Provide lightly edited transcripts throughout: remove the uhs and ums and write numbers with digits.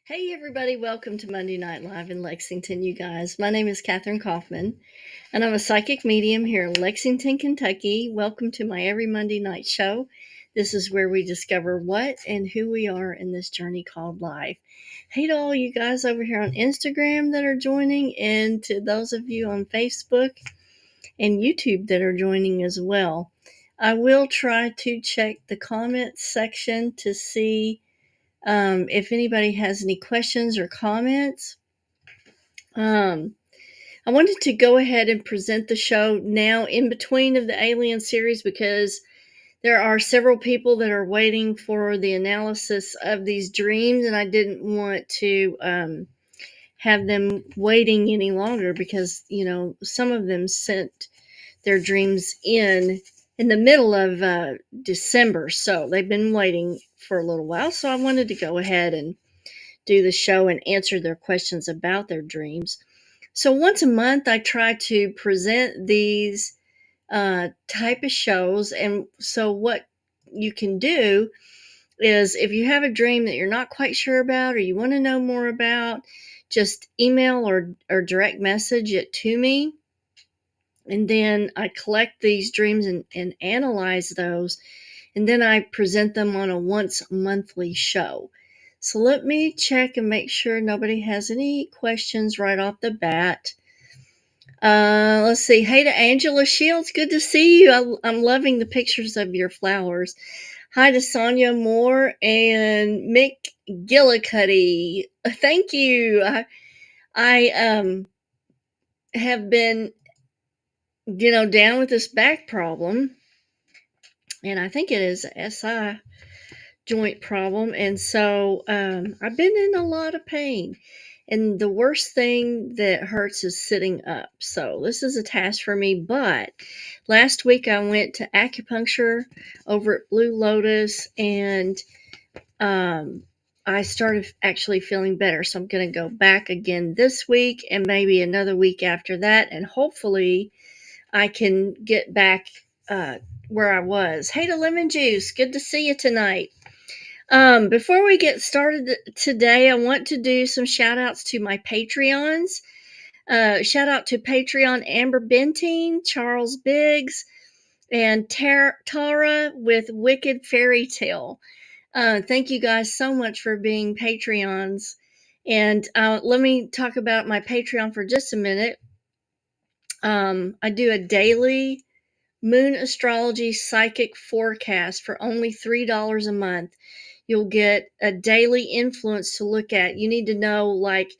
Hey everybody, welcome to Monday Night Live in Lexington, you guys. My name is Katherine Kaufman, and I'm a psychic medium here in Lexington, Kentucky. Welcome to my every Monday night show. This is where we discover what and who we are in this journey called life. Hey to all you guys over here on Instagram that are joining, and to those of you on Facebook and YouTube that are joining as well. I will try to check the comments section to see if anybody has any questions or comments. I wanted to go ahead and present the show now in between of the Alien series because there are several people that are waiting for the analysis of these dreams, and I didn't want to have them waiting any longer because, some of them sent their dreams in the middle of December, so they've been waiting for a little while. So I wanted to go ahead and do the show and answer their questions about their dreams. So once a month, I try to present these type of shows. And so what you can do is if you have a dream that you're not quite sure about or you want to know more about, just email or direct message it to me. And then I collect these dreams and analyze those. And then I present them on a once monthly show. So let me check and make sure nobody has any questions right off the bat. Let's see. Hey to Angela Shields. Good to see you. I'm loving the pictures of your flowers. Hi to Sonia Moore and Mick Gillicuddy. Thank you. I have been, down with this back problem. And I think it is a SI joint problem. And so I've been in a lot of pain. And the worst thing that hurts is sitting up. So this is a task for me. But last week I went to acupuncture over at Blue Lotus, and I started actually feeling better. So I'm going to go back again this week and maybe another week after that. And hopefully I can get back where I was. Hey to Lemon Juice. Good to see you tonight. Before we get started today, I want to do some shout outs to my Patreons. Shout out to Patreon Amber Benteen, Charles Biggs, and Tara with Wicked Fairy Tale. Thank you guys so much for being Patreons. And let me talk about my Patreon for just a minute. I do a daily moon astrology psychic forecast for only $3 a month. You'll get a daily influence to look at. You need to know, like,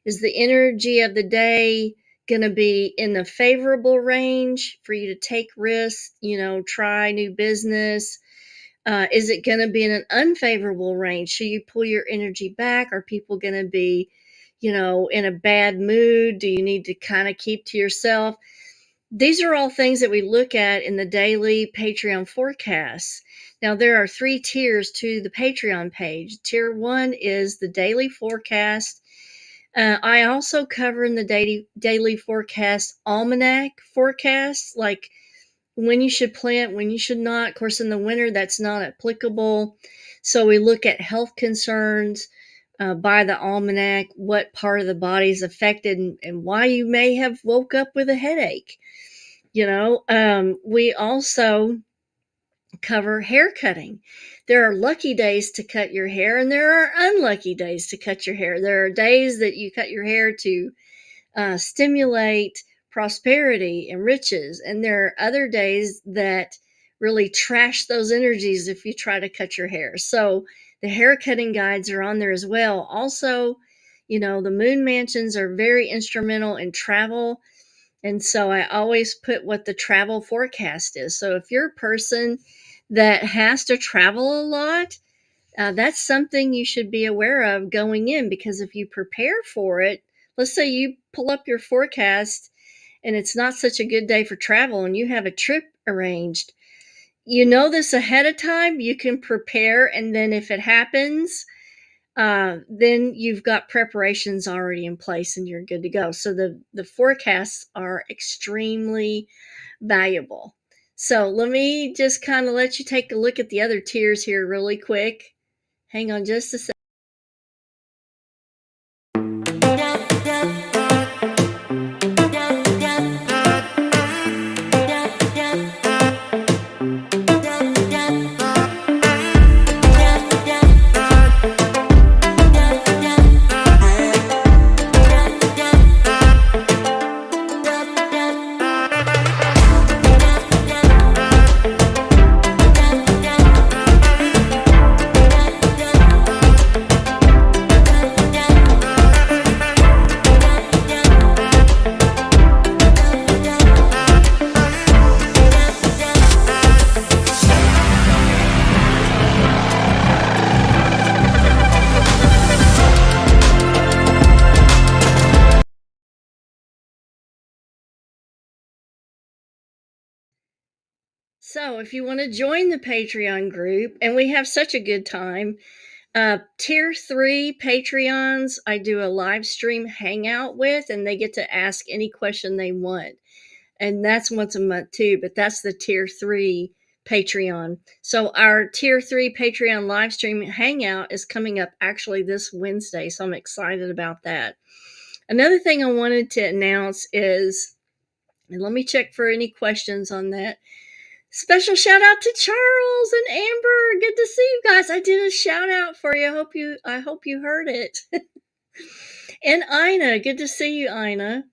is the energy of the day going to be in the favorable range for you to take risks, try new business? Is it going to be in an unfavorable range? Should you pull your energy back? Are people going to be, in a bad mood? Do you need to kind of keep to yourself? These are all things that we look at in the daily Patreon forecasts. Now, there are 3 tiers to the Patreon page. Tier 1 is the daily forecast. I also cover in the daily forecast almanac forecast, like when you should plant, when you should not. Of course, in the winter, that's not applicable. So we look at health concerns by the almanac, what part of the body is affected, and why you may have woke up with a headache. We also cover hair cutting. There are lucky days to cut your hair, and there are unlucky days to cut your hair. There are days that you cut your hair to stimulate prosperity and riches, and there are other days that really trash those energies if you try to cut your hair. So the hair cutting guides are on there as well. Also, the moon mansions are very instrumental in travel. And so I always put what the travel forecast is. So if you're a person that has to travel a lot, that's something you should be aware of going in, because if you prepare for it, let's say you pull up your forecast and it's not such a good day for travel and you have a trip arranged, this ahead of time, you can prepare. And then if it happens, then you've got preparations already in place and you're good to go. So the forecasts are extremely valuable. So let me just kind of let you take a look at the other tiers here really quick. Hang on just a second. So, if you want to join the Patreon group, and we have such a good time, tier 3 Patreons, I do a live stream hangout with, and they get to ask any question they want. And that's once a month too, but that's the tier 3 Patreon. So, our tier 3 Patreon live stream hangout is coming up actually this Wednesday. So, I'm excited about that. Another thing I wanted to announce is, and let me check for any questions on that. Special shout out to Charles and Amber. Good to see you guys. I did a shout out for you. I hope you heard it. And Ina, good to see you, Ina.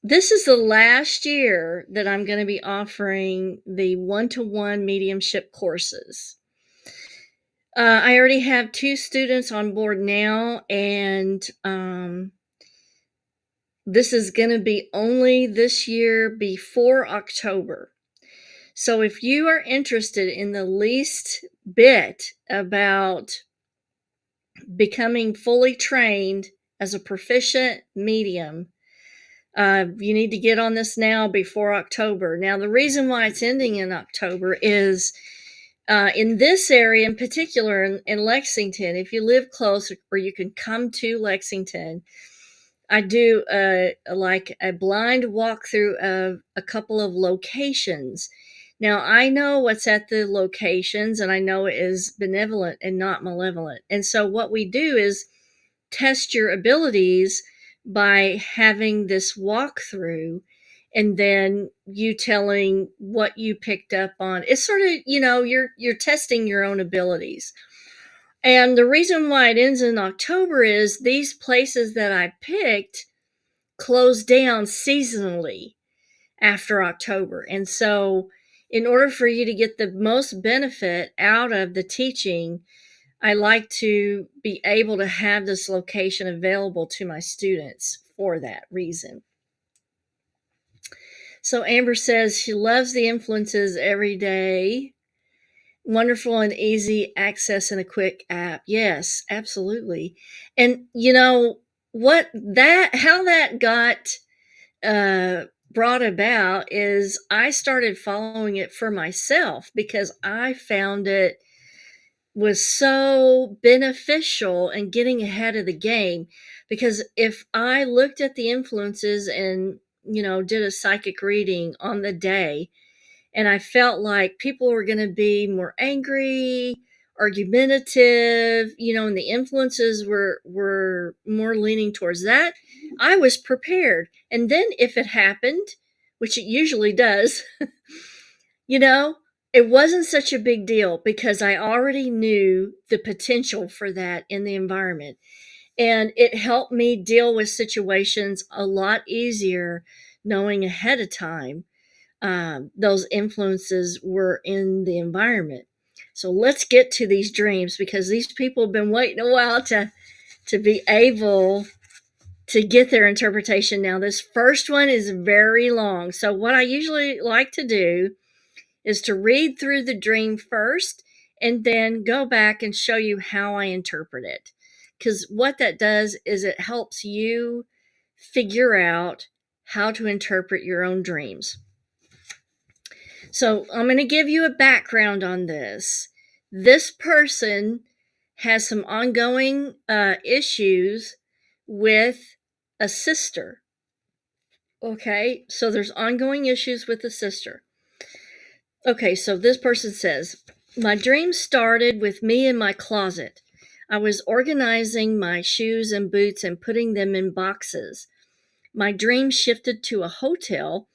This is the last year that I'm going to be offering the one-to-one mediumship courses. I already have 2 students on board now, and this is going to be only this year before October. So if you are interested in the least bit about becoming fully trained as a proficient medium, you need to get on this now before October. Now, the reason why it's ending in October is in this area in particular, in Lexington, if you live close or you can come to Lexington, I do like a blind walkthrough of a couple of locations. Now, I know what's at the locations, and I know it is benevolent and not malevolent. And so what we do is test your abilities by having this walkthrough and then you telling what you picked up on. It's sort of, you're testing your own abilities. And the reason why it ends in October is these places that I picked close down seasonally after October. And so in order for you to get the most benefit out of the teaching, I like to be able to have this location available to my students for that reason. So Amber says she loves the influences every day. Wonderful and easy access in a quick app. Yes, absolutely. And how that got brought about is I started following it for myself because I found it was so beneficial in getting ahead of the game. Because if I looked at the influences and did a psychic reading on the day, and I felt like people were going to be more angry, argumentative, and the influences were more leaning towards that, I was prepared. And then if it happened, which it usually does, it wasn't such a big deal because I already knew the potential for that in the environment. And it helped me deal with situations a lot easier knowing ahead of time those influences were in the environment. So let's get to these dreams because these people have been waiting a while to be able to get their interpretation. Now, this first one is very long. So what I usually like to do is to read through the dream first and then go back and show you how I interpret it. Because what that does is it helps you figure out how to interpret your own dreams. So I'm going to give you a background on this. This person has some ongoing issues with a sister. Okay, so there's ongoing issues with a sister. Okay, so this person says, my dream started with me in my closet. I was organizing my shoes and boots and putting them in boxes. My dream shifted to a hotel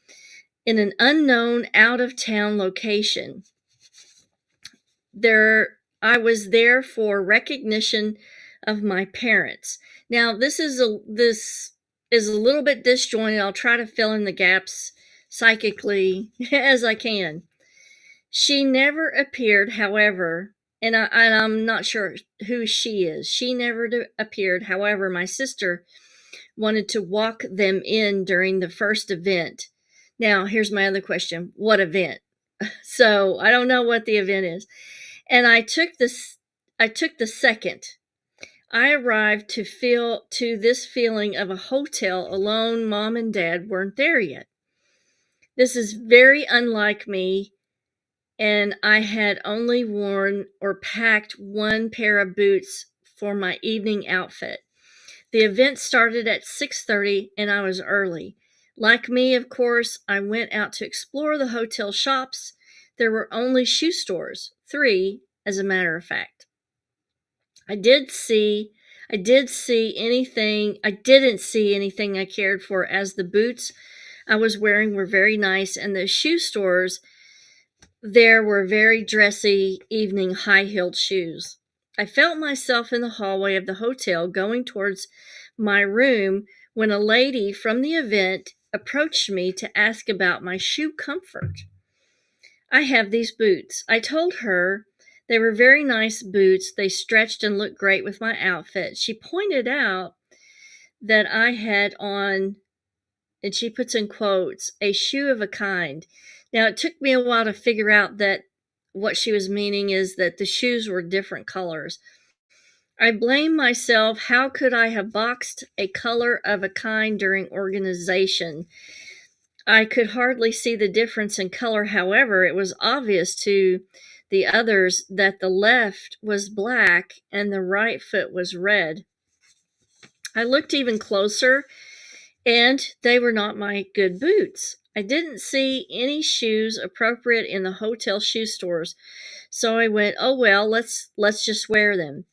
in an unknown out-of-town location. I was there for recognition of my parents. Now, this is a little bit disjointed. I'll try to fill in the gaps psychically as I can. She never appeared, however, and I'm not sure who she is. She never appeared. However, my sister wanted to walk them in during the first event. Now, here's my other question. What event? So I don't know what the event is. And I took the second. I arrived to this feeling of a hotel alone. Mom and dad weren't there yet. This is very unlike me, and I had only worn or packed one pair of boots for my evening outfit. The event started at 6:30 and I was early. Like me, of course, I went out to explore the hotel shops. There were only shoe stores, 3 as a matter of fact. I didn't see anything I cared for, as the boots I was wearing were very nice, and the shoe stores there were very dressy evening high-heeled shoes. I felt myself in the hallway of the hotel going towards my room when a lady from the event approached me to ask about my shoe comfort. I have these boots. I told her they were very nice boots. They stretched and looked great with my outfit. She pointed out that I had on, and she puts in quotes, a shoe of a kind. Now, it took me a while to figure out that what she was meaning is that the shoes were different colors. I blame myself. How could I have boxed a color of a kind during organization? I could hardly see the difference in color. However, it was obvious to the others that the left was black and the right foot was red. I looked even closer, and they were not my good boots. I didn't see any shoes appropriate in the hotel shoe stores, so I went, "Oh well, let's just wear them."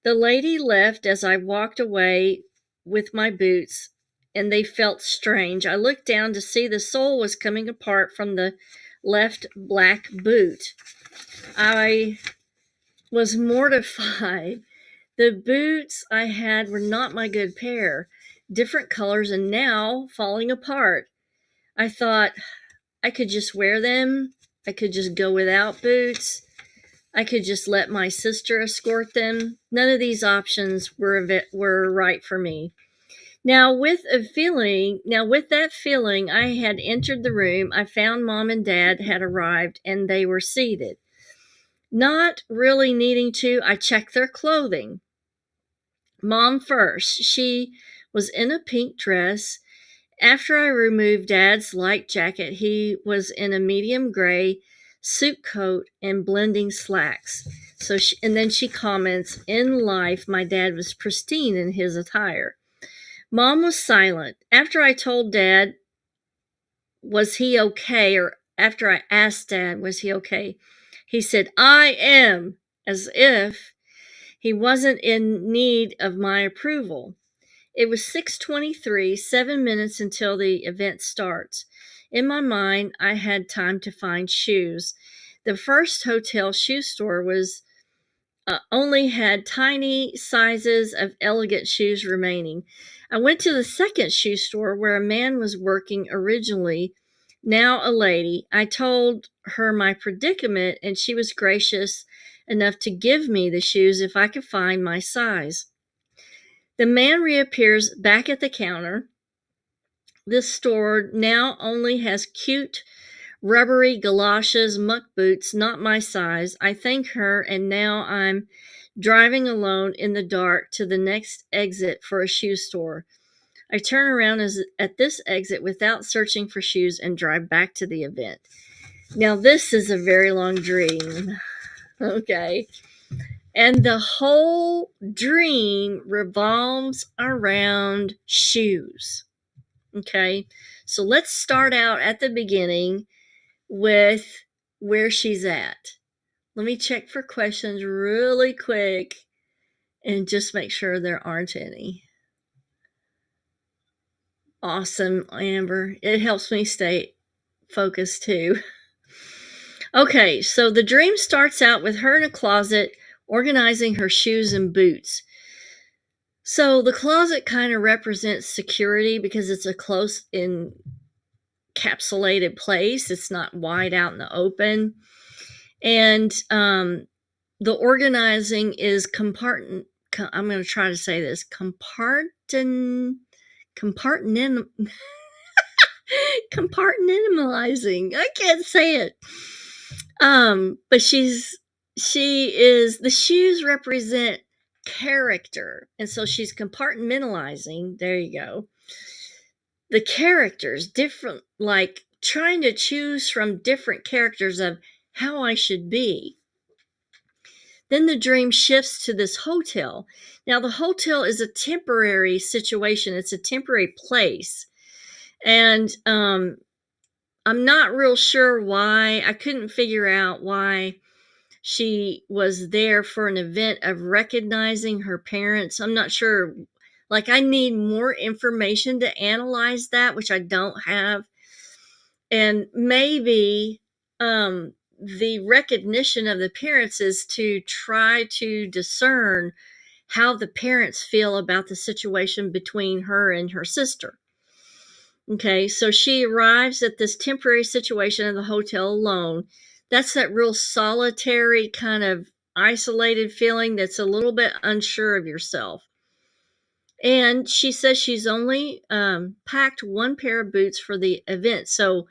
The lady left as I walked away with my boots, and they felt strange. I looked down to see the sole was coming apart from the left black boot. I was mortified. The boots I had were not my good pair, different colors and now falling apart. I thought I could just wear them. I could just go without boots. I could just let my sister escort them. None of these options were right for me. Now with that feeling, I had entered the room. I found Mom and Dad had arrived and they were seated. Not really needing to, I checked their clothing. Mom first. She was in a pink dress. After I removed Dad's light jacket, he was in a medium gray suit coat and blending slacks. And then she comments, "In life, my dad was pristine in his attire." Mom was silent. After I told Dad, was he okay, or after I asked Dad, was he okay, he said, "I am," as if he wasn't in need of my approval. It was 6:23, 7 minutes until the event starts. In my mind, I had time to find shoes. The first hotel shoe store was only had tiny sizes of elegant shoes remaining. I went to the second shoe store where a man was working originally, now a lady. I told her my predicament, and she was gracious enough to give me the shoes if I could find my size. The man reappears back at the counter. This store now only has cute, rubbery galoshes, muck boots, not my size. I thank her, and now I'm driving alone in the dark to the next exit for a shoe store. I turn around at this exit without searching for shoes and drive back to the event. Now, this is a very long dream. Okay. And the whole dream revolves around shoes. Okay. So let's start out at the beginning with where she's at. Let me check for questions really quick and just make sure there aren't any. Awesome, Amber. It helps me stay focused too. Okay, so the dream starts out with her in a closet organizing her shoes and boots. So the closet kind of represents security because it's a close encapsulated place. It's not wide out in the open. And the organizing is I'm going to try to say this, compartmentalizing. I can't say it. But the shoes represent character. And so she's compartmentalizing. There you go. The characters, different, like trying to choose from different characters of how I should be. Then the dream shifts to this hotel. Now, the hotel is a temporary situation, it's a temporary place. And I'm not real sure why. I couldn't figure out why she was there for an event of recognizing her parents. I'm not sure. Like, I need more information to analyze that, which I don't have. And maybe the recognition of the parents is to try to discern how the parents feel about the situation between her and her sister. Okay, so she arrives at this temporary situation in the hotel alone. That's that real solitary, kind of isolated feeling that's a little bit unsure of yourself. And she says she's only packed one pair of boots for the event. So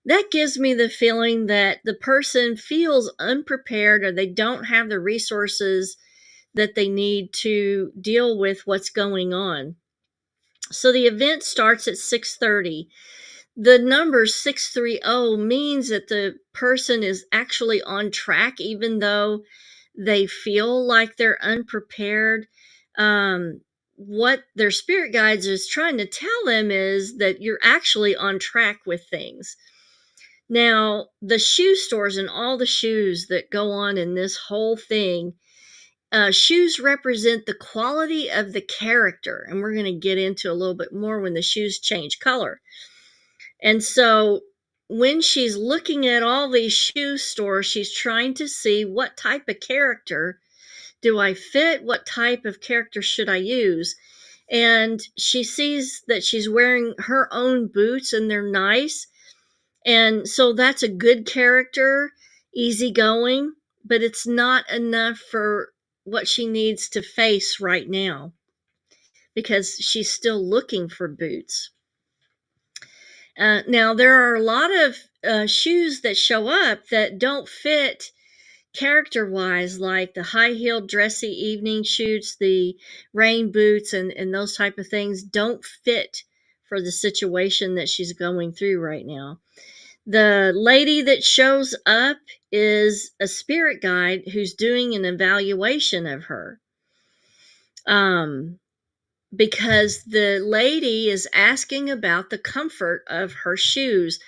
that gives me the feeling that the person feels unprepared, or they don't have the resources that they need to deal with what's going on. So the event starts at 6:30. The number 630 means that the person is actually on track, even though they feel like they're unprepared. What their spirit guides is trying to tell them is that you're actually on track with things. Now, the shoe stores and all the shoes that go on in this whole thing, shoes represent the quality of the character. And we're going to get into a little bit more when the shoes change color. And so when she's looking at all these shoe stores, she's trying to see what type of character do I fit? What type of character should I use? And she sees that she's wearing her own boots and they're nice. And so that's a good character, easygoing, but it's not enough for what she needs to face right now because she's still looking for boots. Now, there are a lot of shoes that show up that don't fit character-wise, like the high-heeled, dressy evening shoes, the rain boots, and those type of things don't fit for the situation that she's going through right now. The lady that shows up is a spirit guide who's doing an evaluation of her. Because the lady is asking about the comfort of her shoes,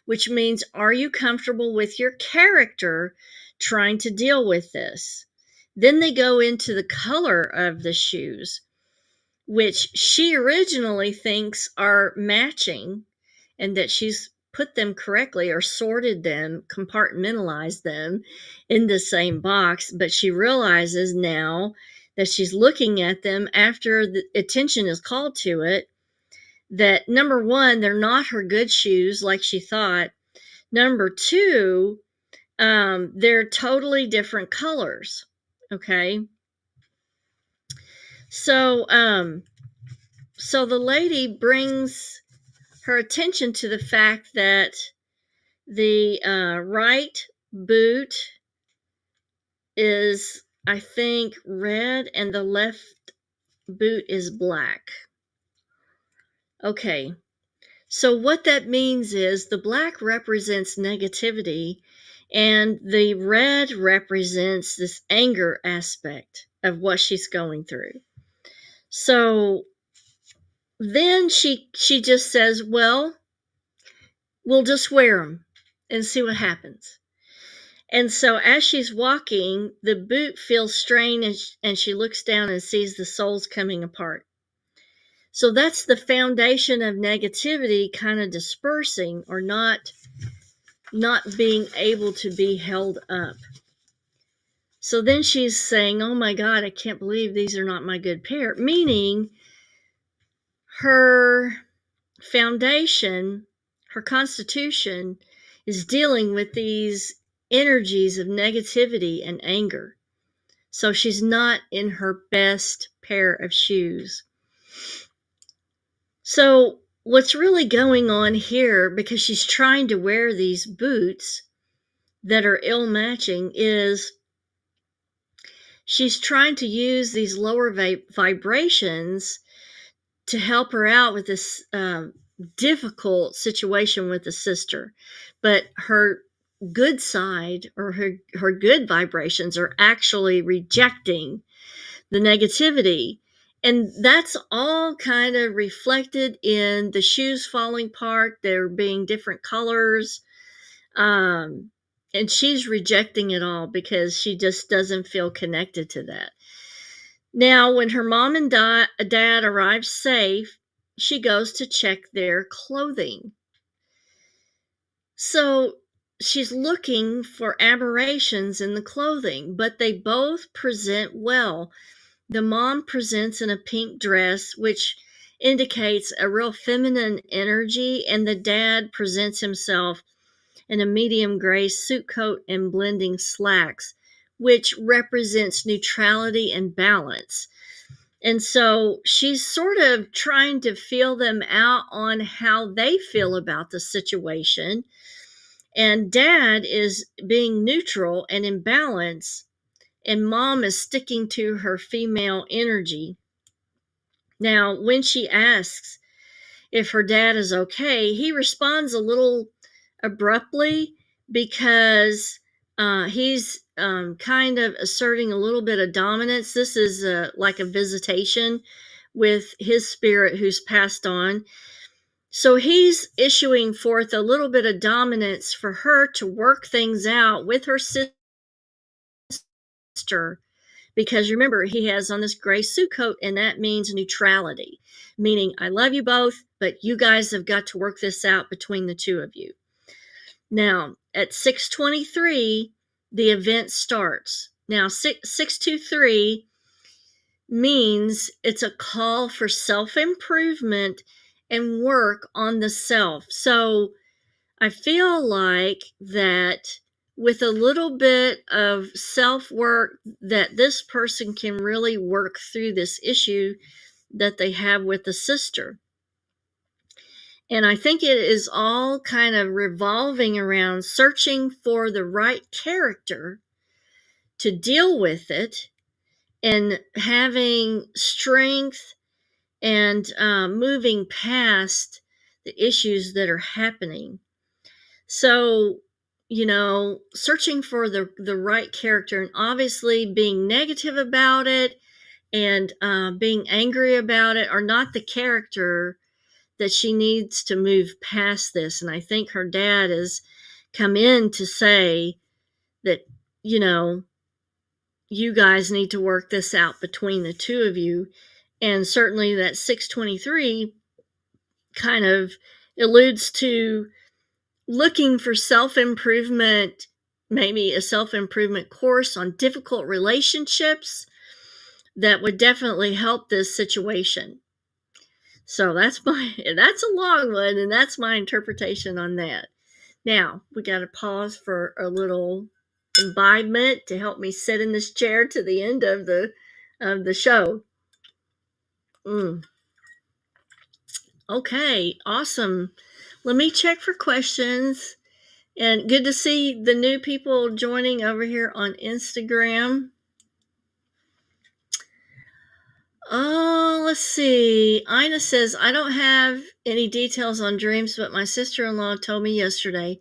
which means, are you comfortable with your character trying to deal with this? Then they go into the color of the shoes, which she originally thinks are matching and that she's put them correctly or sorted them, compartmentalized them in the same box. But she realizes now that she's looking at them after the attention is called to it, that number one, they're not her good shoes like she thought. Number two, they're totally different colors. Okay. So the lady brings her attention to the fact that the right boot is, I think, red and the left boot is black. Okay, so what that means is the black represents negativity and the red represents this anger aspect of what she's going through. So then she just says, well, we'll just wear them and see what happens. And so as she's walking, the boot feels strained and she looks down and sees the soles coming apart. So that's the foundation of negativity kind of dispersing or not being able to be held up. So then she's saying, oh my God, I can't believe these are not my good pair. Meaning her foundation, her constitution is dealing with these energies of negativity and anger. So she's not in her best pair of shoes. So what's really going on here, because she's trying to wear these boots that are ill-matching, is she's trying to use these lower vibrations to help her out with this difficult situation with the sister, but her good side, or her good vibrations, are actually rejecting the negativity. And that's all kind of reflected in the shoes falling apart, there being different colors. And she's rejecting it all because she just doesn't feel connected to that. Now, when her mom and dad arrive safe, she goes to check their clothing. So she's looking for aberrations in the clothing, but they both present well. The mom presents in a pink dress, which indicates a real feminine energy, and the dad presents himself in a medium gray suit coat and blending slacks, which represents neutrality and balance. And so she's sort of trying to feel them out on how they feel about the situation. And dad is being neutral and in balance, and mom is sticking to her female energy. Now, when she asks if her dad is okay, he responds a little abruptly because he's kind of asserting a little bit of dominance. This is like a visitation with his spirit who's passed on. So he's issuing forth a little bit of dominance for her to work things out with her sister, because remember, he has on this gray suit coat, and that means neutrality, meaning I love you both, but you guys have got to work this out between the two of you. Now, at 6:23, the event starts. Now, 6:23 means it's a call for self-improvement and work on the self. So I feel like that with a little bit of self-work, that this person can really work through this issue that they have with the sister. And I think it is all kind of revolving around searching for the right character to deal with it, and having strength, and moving past the issues that are happening. So, searching for the right character, and obviously being negative about it and being angry about it are not the character that she needs to move past this. And I think her dad has come in to say that, you guys need to work this out between the two of you. And certainly that 6:23 kind of alludes to looking for self-improvement, maybe a self-improvement course on difficult relationships that would definitely help this situation. So that's a long one, and that's my interpretation on that. Now, we got to pause for a little imbibement to help me sit in this chair to the end of the show. Okay, awesome. Let me check for questions. And good to see the new people joining over here on Instagram. Oh, let's see. Ina says, I don't have any details on dreams, but my sister-in-law told me yesterday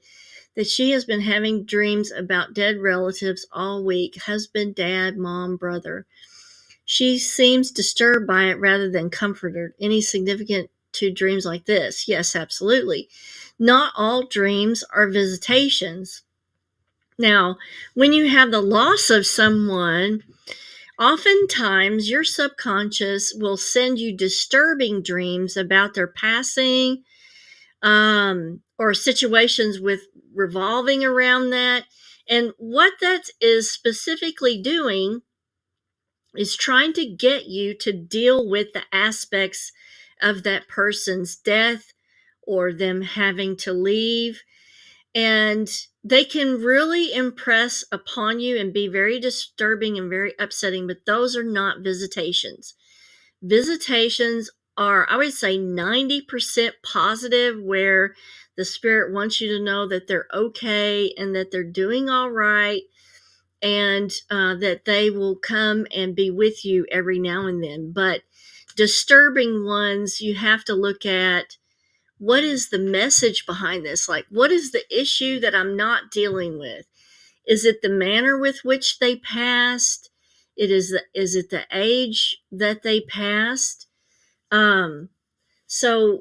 that she has been having dreams about dead relatives all week: husband, dad, mom, brother. She seems disturbed by it rather than comforted. Any significant to dreams like this? Yes, absolutely. Not all dreams are visitations. Now, when you have the loss of someone, oftentimes your subconscious will send you disturbing dreams about their passing, or situations with revolving around that. And what that is specifically doing is trying to get you to deal with the aspects of that person's death or them having to leave. And they can really impress upon you and be very disturbing and very upsetting, but those are not visitations. Visitations are, I would say, 90% positive, where the spirit wants you to know that they're okay and that they're doing all right, and that they will come and be with you every now and then. But disturbing ones, you have to look at what is the message behind this? Like, what is the issue that I'm not dealing with? Is it the manner with which they passed? Is it the age that they passed? So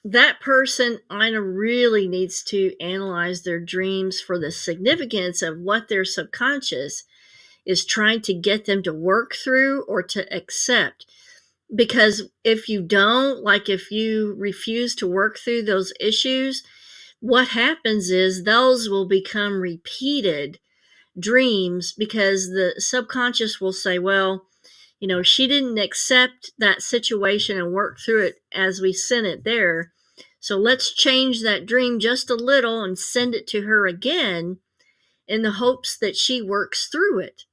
that person, Ina, really needs to analyze their dreams for the significance of what their subconscious is trying to get them to work through or to accept. Because if you don't, like if you refuse to work through those issues, what happens is those will become repeated dreams, because the subconscious will say, well, she didn't accept that situation and work through it as we sent it there. So let's change that dream just a little and send it to her again in the hopes that she works through it.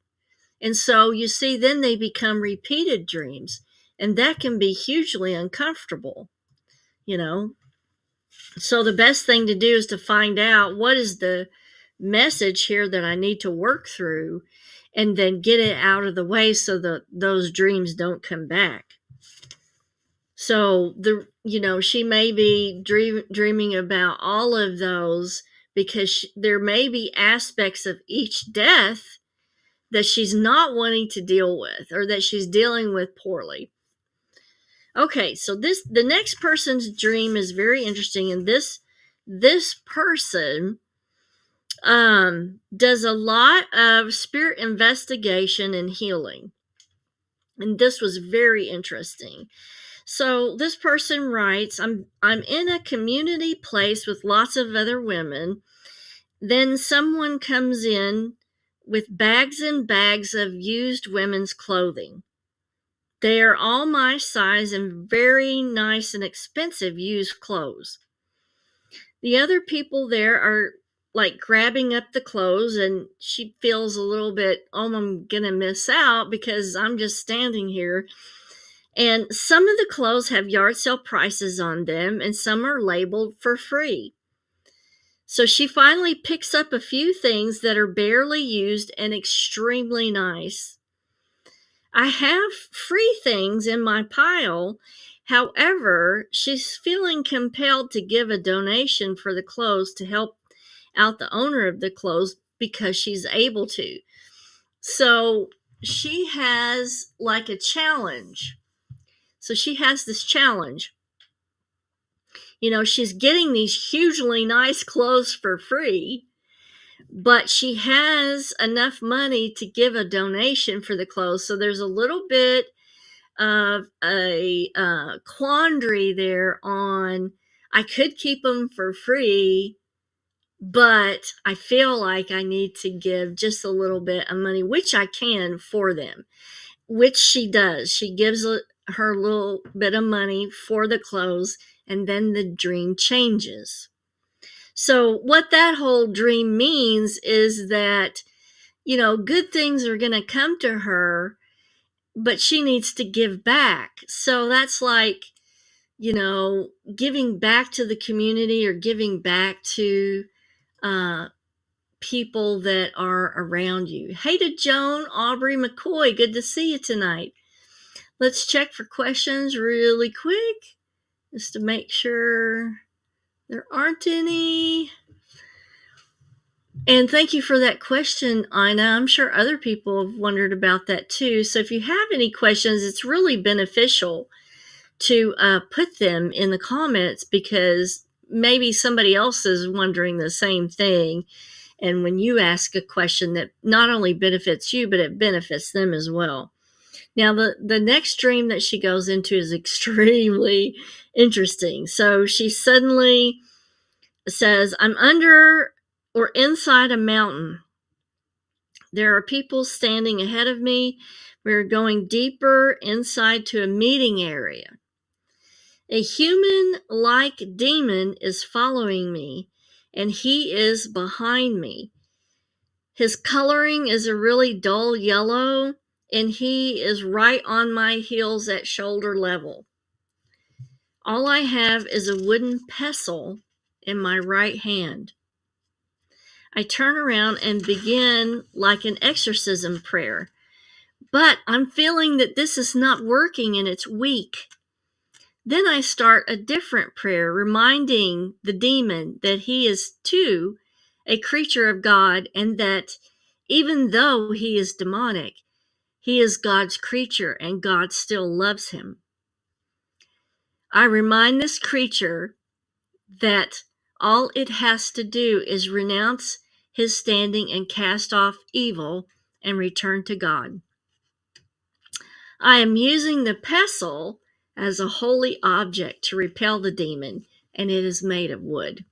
And so you see, then they become repeated dreams, and that can be hugely uncomfortable, So the best thing to do is to find out what is the message here that I need to work through, and then get it out of the way so that those dreams don't come back. So she may be dreaming about all of those, because there may be aspects of each death that she's not wanting to deal with, or that she's dealing with poorly. Okay, so the next person's dream is very interesting, and this person does a lot of spirit investigation and healing. And this was very interesting. So this person writes, I'm in a community place with lots of other women. Then someone comes in with bags and bags of used women's clothing. They are all my size and very nice and expensive used clothes. The other people there are like grabbing up the clothes, and she feels a little bit, oh, I'm gonna miss out because I'm just standing here. And some of the clothes have yard sale prices on them, and some are labeled for free. So she finally picks up a few things that are barely used and extremely nice. I have free things in my pile. However, she's feeling compelled to give a donation for the clothes to help out the owner of the clothes because she's able to. So she has like a challenge. So she has this challenge. She's getting these hugely nice clothes for free, but she has enough money to give a donation for the clothes. So there's a little bit of a quandary there on, I could keep them for free, but I feel like I need to give just a little bit of money, which I can, for them, which she does. She gives her little bit of money for the clothes, and then the dream changes. So what that whole dream means is that, good things are going to come to her, but she needs to give back. So that's like, giving back to the community, or giving back to people that are around you. Hey to Joan Aubrey McCoy, good to see you tonight. Let's check for questions really quick, just to make sure there aren't any. And thank you for that question, Ina. I'm sure other people have wondered about that too. So if you have any questions, it's really beneficial to put them in the comments, because maybe somebody else is wondering the same thing. And when you ask a question, that not only benefits you, but it benefits them as well. Now, the next dream that she goes into is extremely interesting. So she suddenly says, I'm under or inside a mountain. There are people standing ahead of me. We're going deeper inside to a meeting area. A human-like demon is following me, and he is behind me. His coloring is a really dull yellow, and he is right on my heels at shoulder level. All I have is a wooden pestle in my right hand. I turn around and begin like an exorcism prayer, but I'm feeling that this is not working and it's weak. Then I start a different prayer, reminding the demon that he is too a creature of God, and that even though he is demonic, he is God's creature and God still loves him. I remind this creature that all it has to do is renounce his standing and cast off evil and return to God. I am using the pestle as a holy object to repel the demon, and it is made of wood.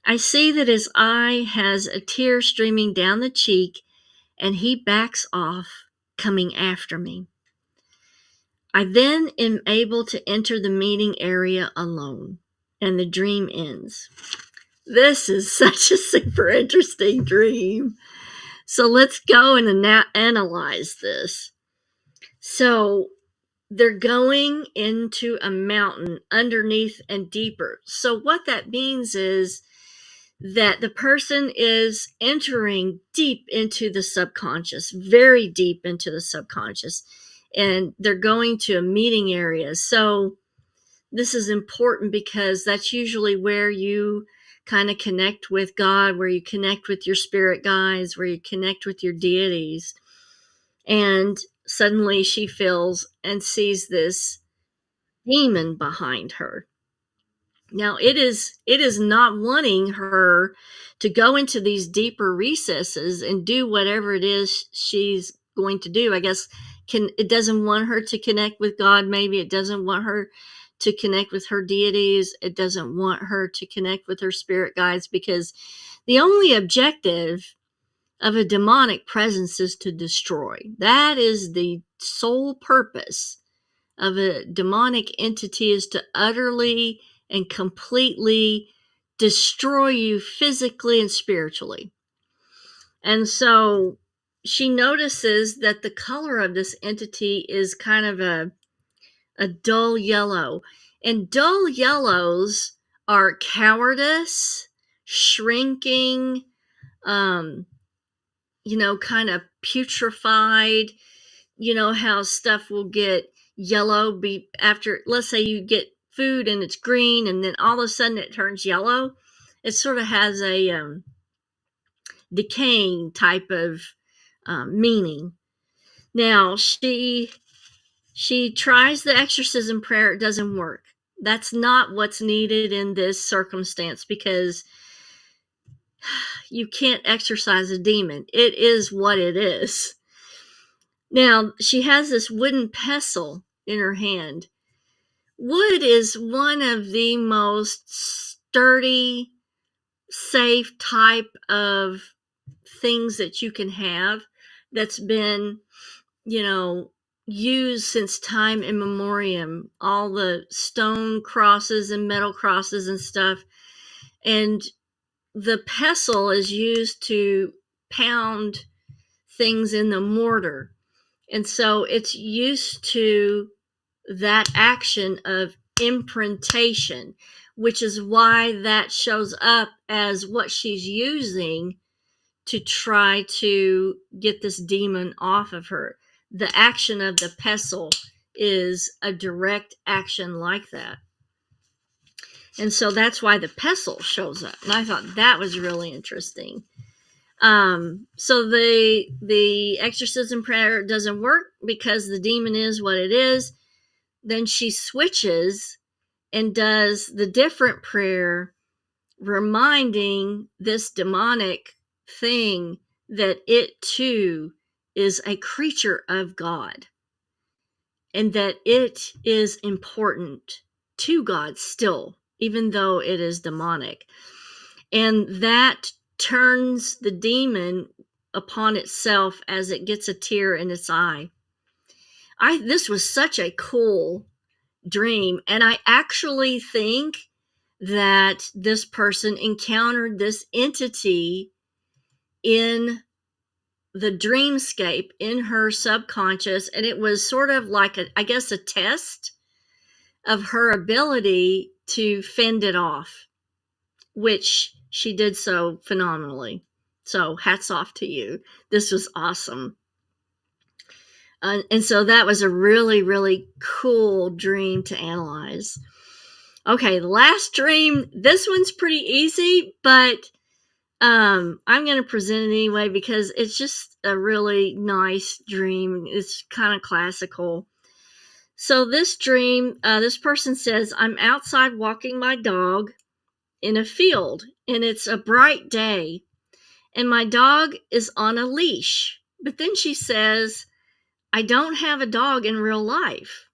I see that his eye has a tear streaming down the cheek, and he backs off, coming after me. I then am able to enter the meeting area alone, and the dream ends. This is such a super interesting dream. So let's go and analyze this. So they're going into a mountain underneath and deeper. So what that means is that the person is entering deep into the subconscious, very deep into the subconscious, and they're going to a meeting area. So this is important because that's usually where you kind of connect with God, where you connect with your spirit guides, where you connect with your deities. And suddenly she feels and sees this demon behind her. Now it is not wanting her to go into these deeper recesses and do whatever it is she's going to do. I guess it doesn't want her to connect with God. Maybe it doesn't want her to connect with her deities. It doesn't want her to connect with her spirit guides, because the only objective of a demonic presence is to destroy. That is the sole purpose of a demonic entity, is to utterly and completely destroy you physically and spiritually. And so she notices that the color of this entity is kind of a dull yellow. And dull yellows are cowardice, shrinking, kind of putrefied. You know how stuff will get yellow after, let's say you get food and it's green and then all of a sudden it turns yellow. It sort of has a decaying type of meaning. Now she tries the exorcism prayer. It doesn't work. That's not what's needed in this circumstance, because you can't exorcise a demon. It is what it is. Now, she has this wooden pestle in her hand. Wood is one of the most sturdy, safe type of things that you can have, that's been, used since time immemorial. All the stone crosses and metal crosses and stuff. And the pestle is used to pound things in the mortar. And so it's used to that action of imprintation, which is why that shows up as what she's using to try to get this demon off of her. The action of the pestle is a direct action like that. And so that's why the pestle shows up. And I thought that was really interesting. So the exorcism prayer doesn't work because the demon is what it is. Then she switches and does the different prayer, reminding this demonic thing that it too is a creature of God, and that it is important to God still, even though it is demonic. And that turns the demon upon itself as it gets a tear in its eye. This was such a cool dream, and I actually think that this person encountered this entity in the dreamscape in her subconscious, and it was sort of like a test of her ability to fend it off, which she did so phenomenally. So hats off to you. This was awesome. And so that was a really, really cool dream to analyze. Okay, the last dream. This one's pretty easy, but I'm going to present it anyway because it's just a really nice dream. It's kind of classical. So this dream, this person says, I'm outside walking my dog in a field, and it's a bright day, and my dog is on a leash. But then she says, I don't have a dog in real life.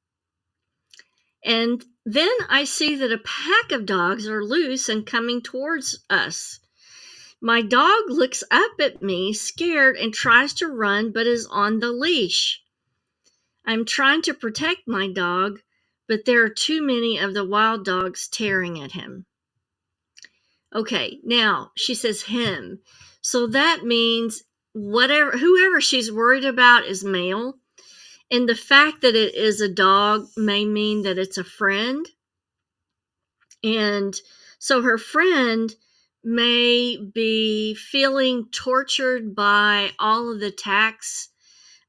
And then I see that a pack of dogs are loose and coming towards us. My dog looks up at me, scared, and tries to run, but is on the leash. I'm trying to protect my dog, but there are too many of the wild dogs tearing at him. Okay, now she says him. So that means whoever she's worried about is male. And the fact that it is a dog may mean that it's a friend. And so her friend may be feeling tortured by all of the attacks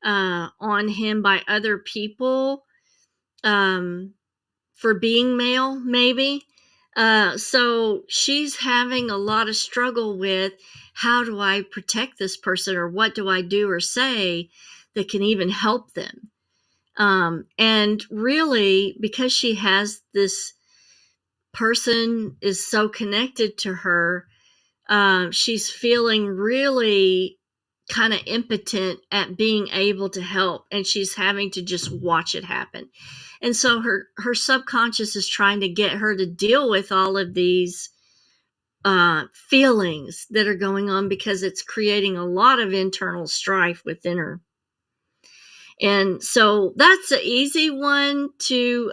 on him by other people for being male, maybe. So she's having a lot of struggle with, how do I protect this person, or what do I do or say that can even help them? And really, because she has this person is so connected to her, she's feeling really kind of impotent at being able to help, and she's having to just watch it happen. And so her subconscious is trying to get her to deal with all of these feelings that are going on, because it's creating a lot of internal strife within her. And so that's an easy one to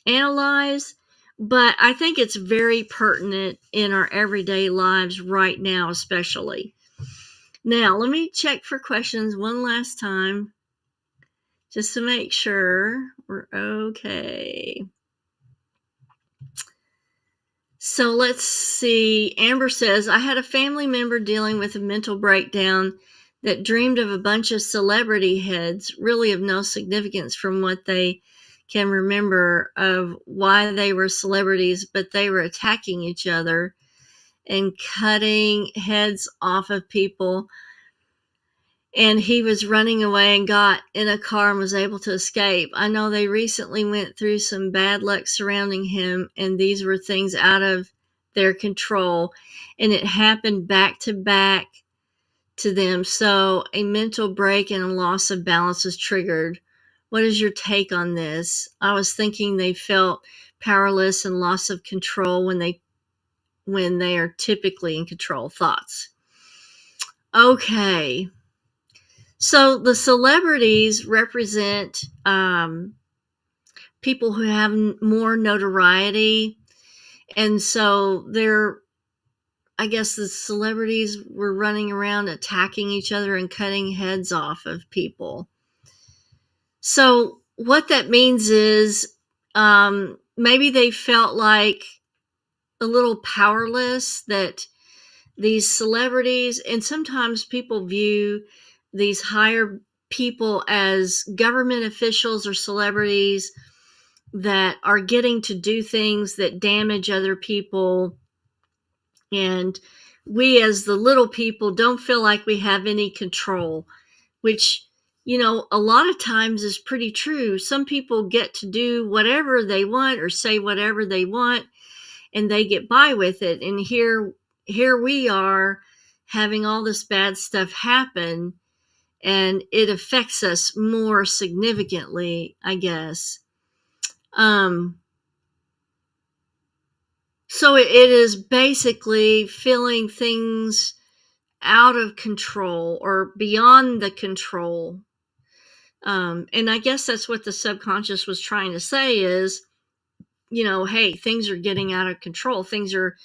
analyze, but I think it's very pertinent in our everyday lives right now, especially. Now, let me check for questions one last time, just to make sure we're okay. So let's see. Amber says, I had a family member dealing with a mental breakdown that dreamed of a bunch of celebrity heads, really of no significance from what they can remember of why they were celebrities, but they were attacking each other and cutting heads off of people. And he was running away and got in a car and was able to escape. I know they recently went through some bad luck surrounding him, and these were things out of their control, and it happened back to back to them. So a mental break and a loss of balance was triggered. What is your take on this? I was thinking they felt powerless and loss of control when they are typically in control. Thoughts? Okay. So the celebrities represent people who have more notoriety. And so I guess the celebrities were running around attacking each other and cutting heads off of people. So what that means is maybe they felt like a little powerless, that these celebrities, and sometimes people view these higher people as government officials or celebrities that are getting to do things that damage other people. And we as the little people don't feel like we have any control, which, a lot of times is pretty true. Some people get to do whatever they want or say whatever they want, and they get by with it. And here we are having all this bad stuff happen, and it affects us more significantly, I guess. So it is basically feeling things out of control or beyond the control. And I guess that's what the subconscious was trying to say is, hey, things are getting out of control. Things are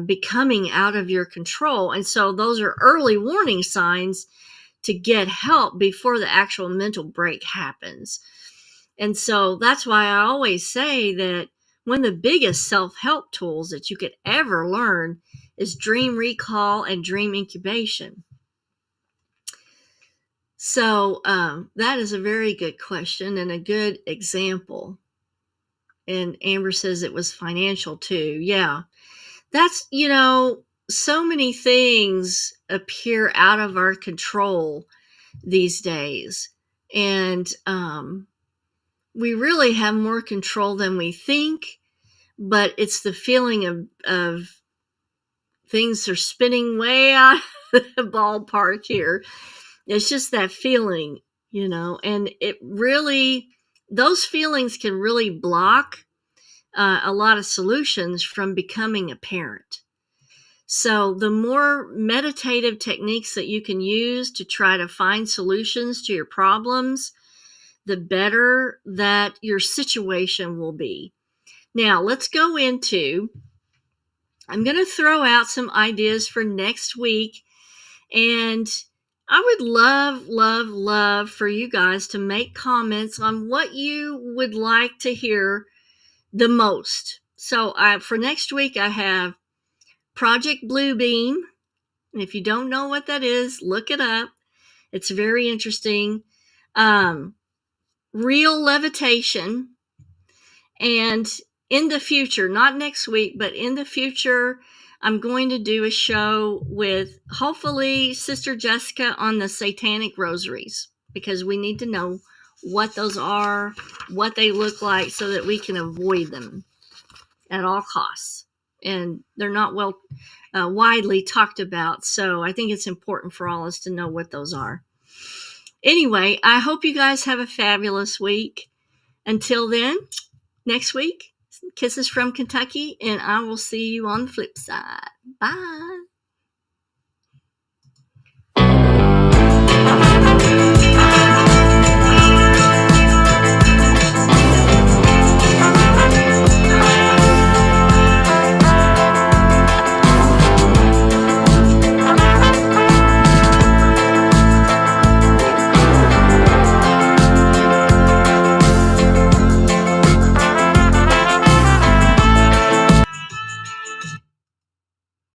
becoming out of your control. And so those are early warning signs to get help before the actual mental break happens. And so that's why I always say that one of the biggest self-help tools that you could ever learn is dream recall and dream incubation. So that is a very good question and a good example. And Amber says it was financial too. Yeah. That's, so many things appear out of our control these days. And we really have more control than we think, but it's the feeling of things are spinning way out of the ballpark here. It's just that feeling, and it really, those feelings can really block a lot of solutions from becoming apparent. So the more meditative techniques that you can use to try to find solutions to your problems, the better that your situation will be. Now, let's go into, I'm going to throw out some ideas for next week. And I would love, love, love for you guys to make comments on what you would like to hear the most. So for next week, I have Project Bluebeam. And if you don't know what that is, look it up. It's very interesting. Real levitation. And in the future, not next week, but in the future, I'm going to do a show with hopefully Sister Jessica on the satanic rosaries, because we need to know what those are, what they look like, so that we can avoid them at all costs. And they're not widely talked about, so I think it's important for all of us to know what those are. Anyway, I hope you guys have a fabulous week. Until then, next week, kisses from Kentucky, and I will see you on the flip side. Bye.